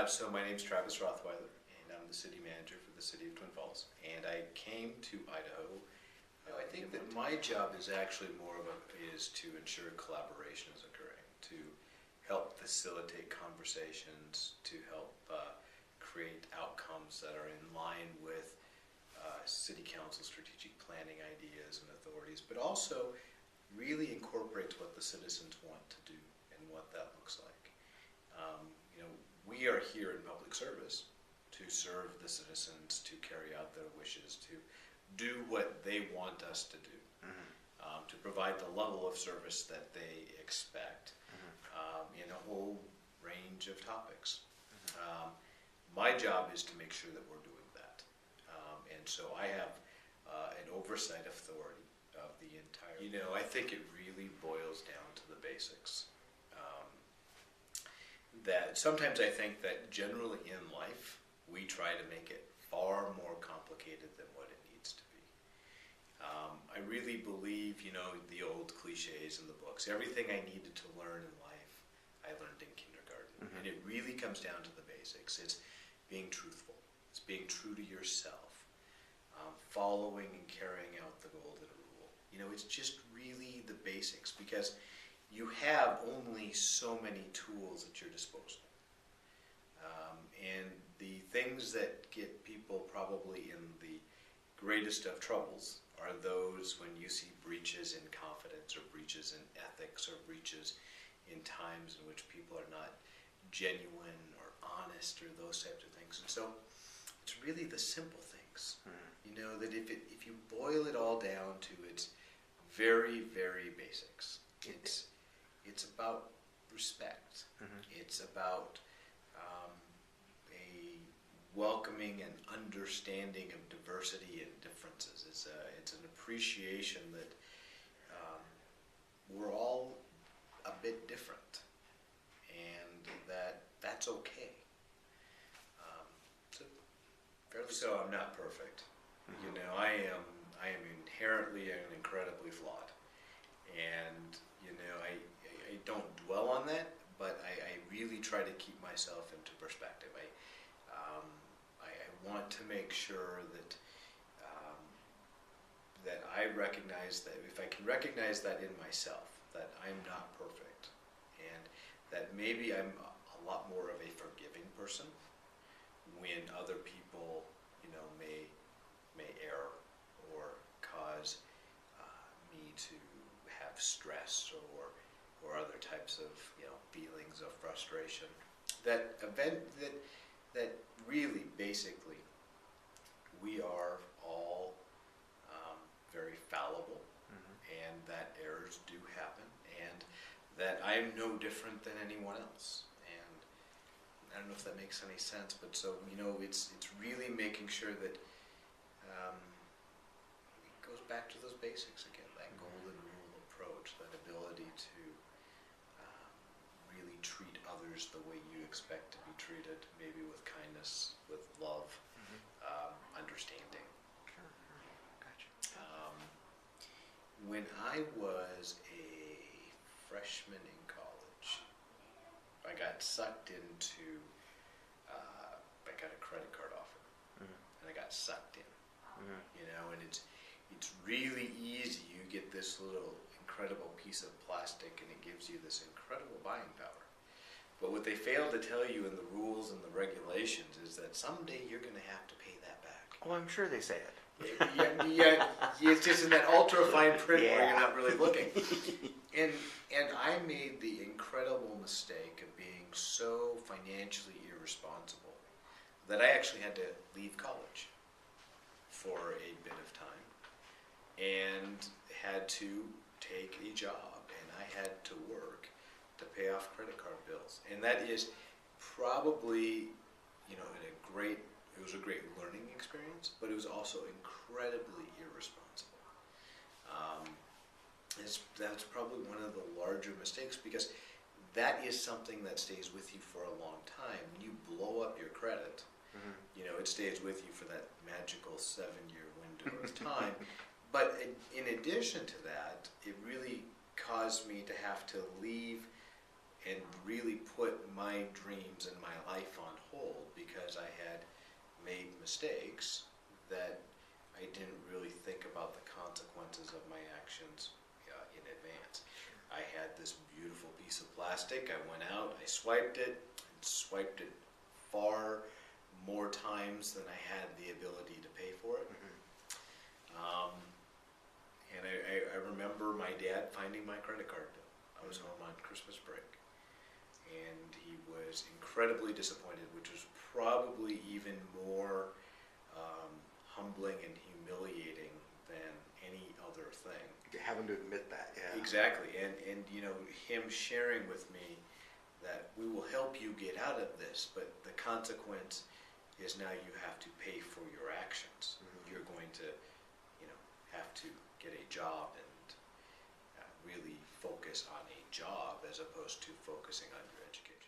So my name's Travis Rothweiler, and I'm the city manager for the city of Twin Falls. And I came to Idaho. I think that my job is actually is to ensure collaboration is occurring, to help facilitate conversations, to help create outcomes that are in line with city council strategic planning ideas and authorities, but also really incorporates what the citizens want to do and what that looks like. We are here in public service to serve the citizens, to carry out their wishes, to do what they want us to do, to provide the level of service that they expect in a whole range of topics. My job is to make sure that we're doing that. And so I have an oversight authority of the entire, I think it really boils down to the basics. That sometimes I think that generally in life, we try to make it far more complicated than what it needs to be. I really believe, the old cliches in the books. Everything I needed to learn in life, I learned in kindergarten. And it really comes down to the basics. It's being truthful. It's being true to yourself. Following and carrying out the golden rule. It's just really the basics, because you have only so many tools at your disposal. And the things that get people probably in the greatest of troubles are those when you see breaches in confidence or breaches in ethics or breaches in times in which people are not genuine or honest or those types of things. And so it's really the simple things, that if you boil it all down to its very, very basics, it's about respect. It's about a welcoming and understanding of diversity and differences. It's an appreciation that we're all a bit different, and that's okay. So I'm not perfect. I am inherently and incredibly flawed, and I don't dwell on that, but I really try to keep myself into perspective. I want to make sure that that I recognize that if I can recognize that in myself, that I'm not perfect, and that maybe I'm a lot more of a forgiving person when other people, may err or cause me to have stress or other types of feelings of frustration. That really basically we are all very fallible, and that errors do happen, and that I am no different than anyone else. And I don't know if that makes any sense, but so it's really making sure that it goes back to those basics again, that golden rule approach, that ability to really treat others the way you expect to be treated, maybe with kindness, with love, understanding. Sure. Gotcha. When I was a freshman in college, I got sucked into, I got a credit card offer, and I got sucked in, and it's really easy. You get this little incredible piece of plastic, and it gives you this incredible buying power. But what they fail to tell you in the rules and the regulations is that someday you're going to have to pay that back. Oh, I'm sure they say it. Yeah, it's just in that ultra fine print where you're not really looking. And I made the incredible mistake of being so financially irresponsible that I actually had to leave college for a bit of time and had to take a job, and I had to work to pay off credit card bills. And that is probably, it was a great learning experience, but it was also incredibly irresponsible. That's probably one of the larger mistakes, because that is something that stays with you for a long time. When you blow up your credit, it stays with you for that magical 7-year window of time. But in addition to that, it really caused me to have to leave and really put my dreams and my life on hold made mistakes that I didn't really think about the consequences of my actions in advance. I had this beautiful piece of plastic. I went out, I swiped it, and swiped it far more times than I had the ability to pay for it. And I remember my dad finding my credit card bill. I was home on Christmas break. And he was incredibly disappointed, which was probably even more humbling and humiliating than any other thing. You're having to admit that, yeah. Exactly, and you know, him sharing with me that we will help you get out of this, but the consequence is now you have to pay for your actions. You're going to, you know, have to get a job and really focus on a job as opposed to focusing on your education.